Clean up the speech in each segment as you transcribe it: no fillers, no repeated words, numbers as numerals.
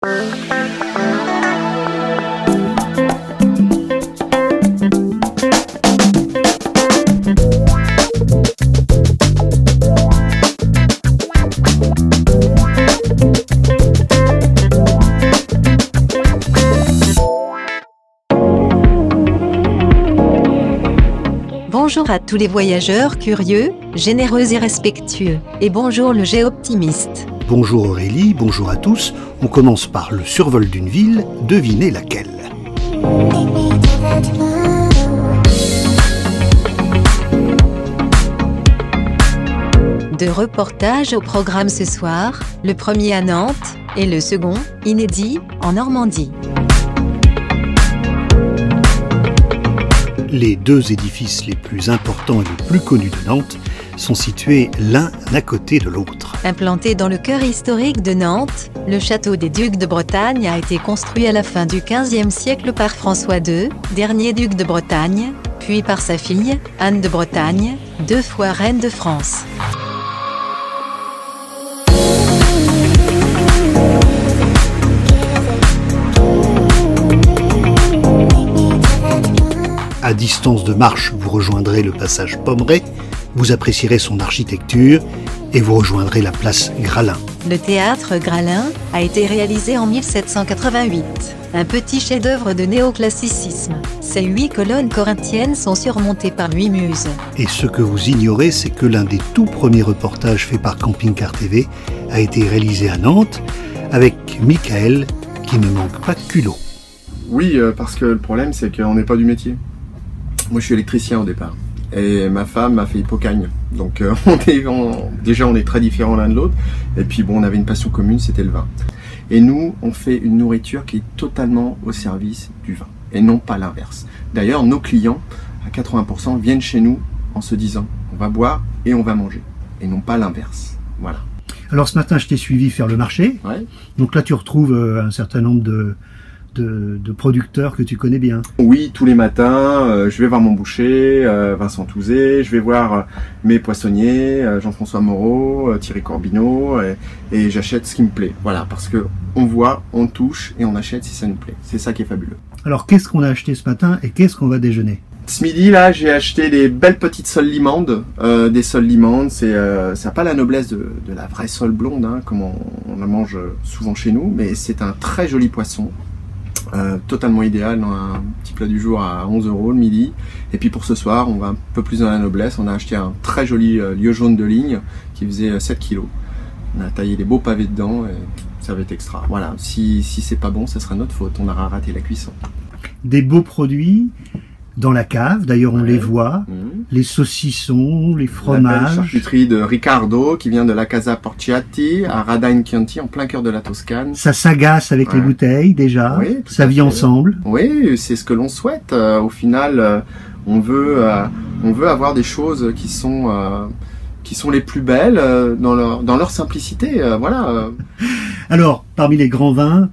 Bonjour à tous les voyageurs curieux, généreux et respectueux, et bonjour le géoptimiste. Bonjour Aurélie, bonjour à tous. On commence par le survol d'une ville, devinez laquelle. Deux reportages au programme ce soir, le premier à Nantes, et le second, inédit, en Normandie. Les deux édifices les plus importants et les plus connus de Nantes sont situés l'un à côté de l'autre. Implanté dans le cœur historique de Nantes, le château des ducs de Bretagne a été construit à la fin du XVe siècle par François II, dernier duc de Bretagne, puis par sa fille, Anne de Bretagne, 2 fois reine de France. À distance de marche, vous rejoindrez le passage Pommeraye, vous apprécierez son architecture et vous rejoindrez la place Gralin. Le théâtre Gralin a été réalisé en 1788, un petit chef-d'œuvre de néoclassicisme. Ses 8 colonnes corinthiennes sont surmontées par 8 muses. Et ce que vous ignorez, c'est que l'un des tout premiers reportages faits par Camping Car TV a été réalisé à Nantes avec Michael, qui ne manque pas de culot. Oui, parce que le problème, c'est qu'on n'est pas du métier. Moi, je suis électricien au départ. Et ma femme m'a fait Hippocagne. Donc, déjà, on est très différents l'un de l'autre. Et puis, bon, on avait une passion commune, c'était le vin. Et nous, on fait une nourriture qui est totalement au service du vin. Et non pas l'inverse. D'ailleurs, nos clients, à 80%, viennent chez nous en se disant, on va boire et on va manger. Et non pas l'inverse. Voilà. Alors, ce matin, je t'ai suivi faire le marché. Ouais. Donc là, tu retrouves un certain nombre de producteurs que tu connais bien. Oui, tous les matins, je vais voir mon boucher, Vincent Touzé, je vais voir mes poissonniers, Jean-François Moreau, Thierry Corbineau, et j'achète ce qui me plaît. Voilà, parce que on voit, on touche et on achète si ça nous plaît. C'est ça qui est fabuleux. Alors, qu'est-ce qu'on a acheté ce matin et qu'est-ce qu'on va déjeuner? Ce midi, là, j'ai acheté des belles petites soles limandes. Des soles limandes, ça n'a pas la noblesse de la vraie sole blonde, hein, comme on la mange souvent chez nous, mais c'est un très joli poisson. Totalement idéal dans un petit plat du jour à 11 € le midi. Et puis pour ce soir, on va un peu plus dans la noblesse. On a acheté un très joli lieu jaune de ligne qui faisait 7 kg. On a taillé des beaux pavés dedans et ça va être extra. Voilà, si c'est pas bon, ça sera notre faute. On aura raté la cuisson. Des beaux produits dans la cave, d'ailleurs on les voit, les saucissons, les fromages. La belle charcuterie de Riccardo qui vient de la Casa Porciati à Radine Chianti en plein cœur de la Toscane. Ça s'agace avec les bouteilles déjà, oui, ça vit ensemble. Oui, c'est ce que l'on souhaite. Au final, on veut avoir des choses qui sont les plus belles dans leur simplicité. Voilà. Alors, parmi les grands vins,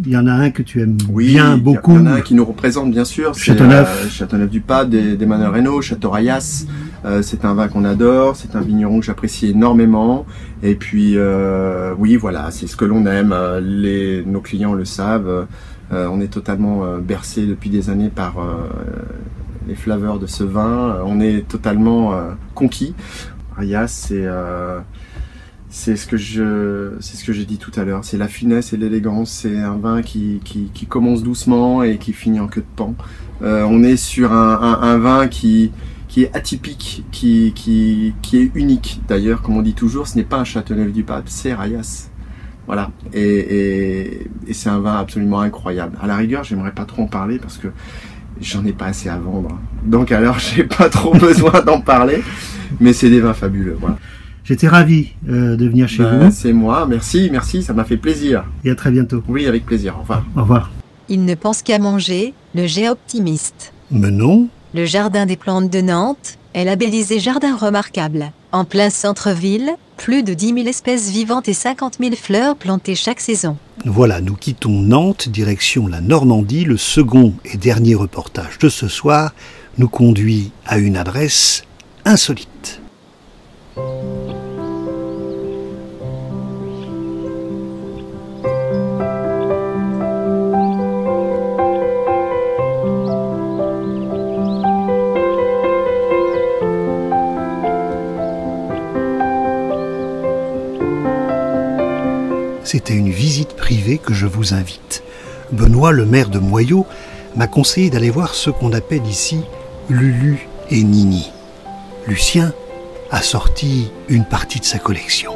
il y en a un que tu aimes bien beaucoup. Il y en a un qui nous représente bien sûr, c'est Châteauneuf-du-Pape d'Emmanuel Reynaud, Château Rayas. C'est un vin qu'on adore, c'est un vigneron que j'apprécie énormément. Et puis, oui, voilà, c'est ce que l'on aime. Nos clients le savent. On est totalement bercé depuis des années par les flaveurs de ce vin. On est totalement conquis. Rayas, c'est ce que j'ai dit tout à l'heure, c'est la finesse et l'élégance, c'est un vin qui commence doucement et qui finit en queue de paon. On est sur un vin qui est atypique, qui est unique. D'ailleurs, comme on dit toujours, ce n'est pas un Châteauneuf-du-Pape, c'est Rayas. Voilà, et c'est un vin absolument incroyable. À la rigueur, j'aimerais pas trop en parler parce que j'en ai pas assez à vendre. Donc alors, j'ai pas trop besoin d'en parler, mais c'est des vins fabuleux, voilà. J'étais ravi de venir chez vous. C'est moi, merci, ça m'a fait plaisir. Et à très bientôt. Oui, avec plaisir, au revoir. Au revoir. Il ne pense qu'à manger, le géoptimiste. Mais non. Le jardin des plantes de Nantes est labellisé jardin remarquable. En plein centre-ville, plus de 10 000 espèces vivantes et 50 000 fleurs plantées chaque saison. Voilà, nous quittons Nantes, direction la Normandie. Le second et dernier reportage de ce soir nous conduit à une adresse insolite. c'est à une visite privée que je vous invite. Benoît, le maire de Moyaux, m'a conseillé d'aller voir ce qu'on appelle ici Lulu et Nini. Lucien a sorti une partie de sa collection.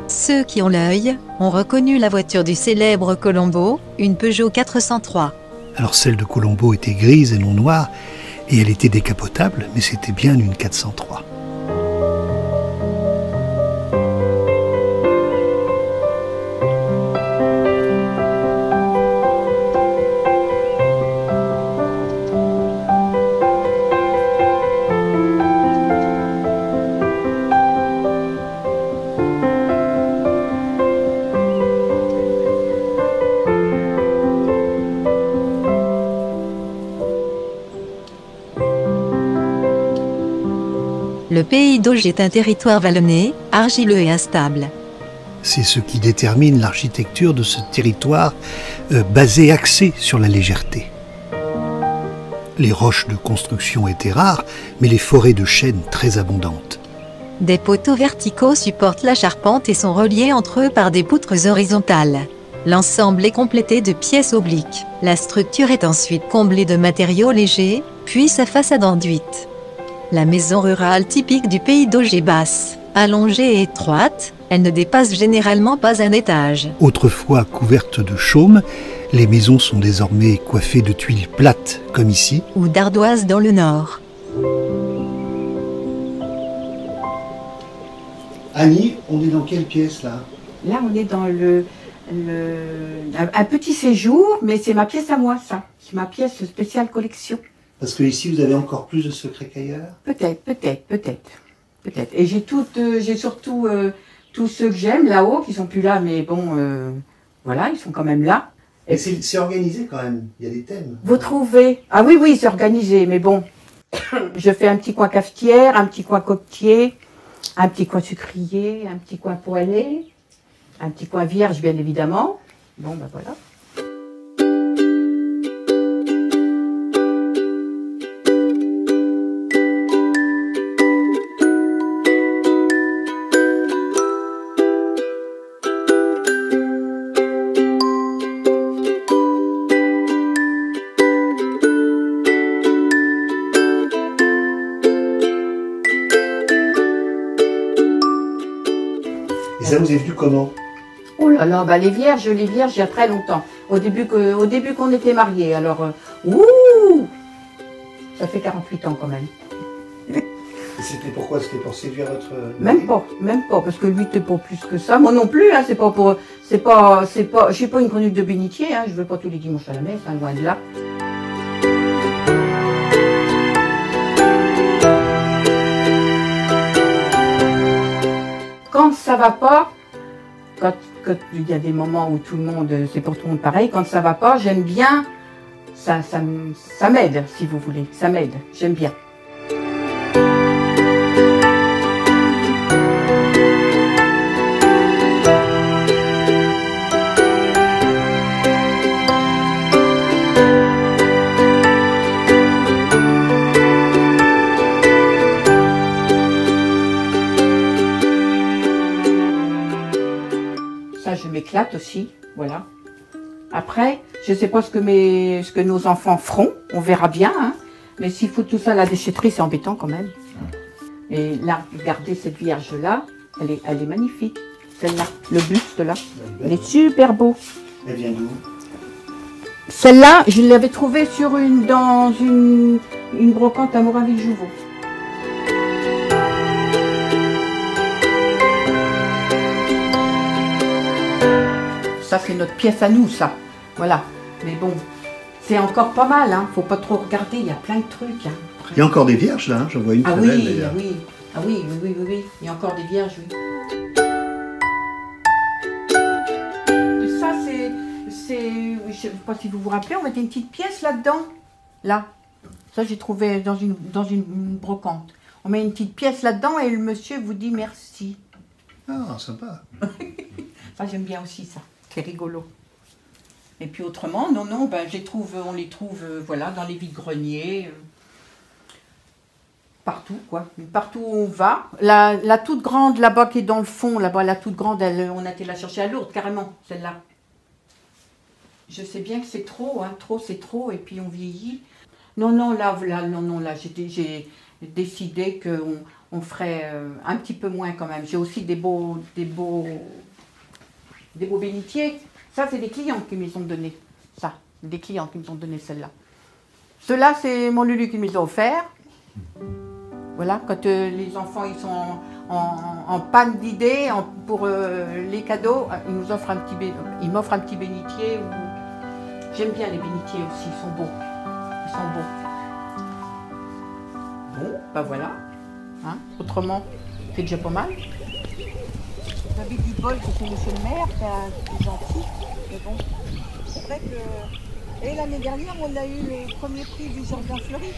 Ceux qui ont l'œil ont reconnu la voiture du célèbre Colombo, une Peugeot 403. Alors celle de Colombo était grise et non noire, et elle était décapotable, mais c'était bien une 403. Le pays d'Auge est un territoire vallonné, argileux et instable. C'est ce qui détermine l'architecture de ce territoire axé sur la légèreté. Les roches de construction étaient rares, mais les forêts de chênes très abondantes. Des poteaux verticaux supportent la charpente et sont reliés entre eux par des poutres horizontales. L'ensemble est complété de pièces obliques. La structure est ensuite comblée de matériaux légers, puis sa façade enduite. La maison rurale typique du pays d'Auge est basse, allongée et étroite, elle ne dépasse généralement pas un étage. Autrefois couvertes de chaume, les maisons sont désormais coiffées de tuiles plates, comme ici. Ou d'ardoises dans le nord. Annie, on est dans quelle pièce là? Là, on est dans un petit séjour, mais c'est ma pièce à moi, ça. C'est ma pièce spéciale collection. Parce que ici, vous avez encore plus de secrets qu'ailleurs? Peut-être. Et j'ai surtout tous ceux que j'aime là-haut, qui sont plus là, mais bon, voilà, ils sont quand même là. Et c'est organisé quand même, il y a des thèmes. Vous trouvez? Ah oui, c'est organisé, mais bon, je fais un petit coin cafetière, un petit coin coquetier, un petit coin sucrier, un petit coin poêlé, un petit coin vierge, bien évidemment. Bon, ben voilà. Ça vous est venu comment? Oh là là, bah les vierges, il y a très longtemps. Au début qu'on était mariés. Alors, ça fait 48 ans quand même. Et c'était pourquoi? C'était pour séduire votre mari? Même pas, parce que lui t'es pas plus que ça. Moi non plus, hein, je suis pas une chronique de bénitier, hein, je veux pas tous les dimanches à la messe, hein, loin de là. Quand ça va pas, quand il y a des moments où tout le monde, c'est pour tout le monde pareil, quand ça va pas, j'aime bien, ça m'aide, si vous voulez, ça m'aide, j'aime bien. Je m'éclate aussi, voilà. Après, je ne sais pas ce que nos enfants feront, on verra bien, hein. Mais s'il faut tout ça à la déchetterie, c'est embêtant quand même. Et là, regardez cette vierge-là, elle est magnifique, celle-là, le buste là, elle est super beau. Elle vient d'où? Celle-là, je l'avais trouvée dans une brocante à Morinville-Jouveau. Ça, c'est notre pièce à nous, ça. Voilà. Mais bon, c'est encore pas mal, hein. Faut pas trop regarder, il y a plein de trucs. Hein. Il y a encore des vierges, là, hein. J'en vois une très belle, d'ailleurs. Oui. Ah oui. Il y a encore des vierges, oui. Ça, je sais pas si vous vous rappelez, on mettait une petite pièce là-dedans. Là. Ça, j'ai trouvé dans une brocante. On met une petite pièce là-dedans et le monsieur vous dit merci. Ah, sympa. Ça, j'aime bien aussi, ça. C'est rigolo. Et puis autrement, non, ben, on les trouve voilà, dans les vides-greniers, partout, quoi. Partout où on va. La toute grande, là-bas, qui est dans le fond, là-bas, la toute grande, on a été la chercher à Lourdes, carrément, celle-là. Je sais bien que c'est trop, hein, trop, c'est trop, et puis on vieillit. Non, là, j'ai décidé qu'on ferait un petit peu moins quand même. J'ai aussi des beaux bénitiers. Ça, c'est des clients qui me les ont donnés. Ça, des clients qui me ont donné celle-là. Ceux-là, c'est mon Lulu qui me les a offerts. Voilà, quand les enfants ils sont en panne d'idées pour les cadeaux, ils m'offrent un petit bénitier. J'aime bien les bénitiers aussi, ils sont beaux. Ils sont beaux. Bon, ben voilà. Hein, autrement, c'est déjà pas mal. J'avais du bol, c'était monsieur le maire, qui est gentil. Mais bon, c'est vrai que... Et l'année dernière, on a eu le premier prix du jardin fleuri.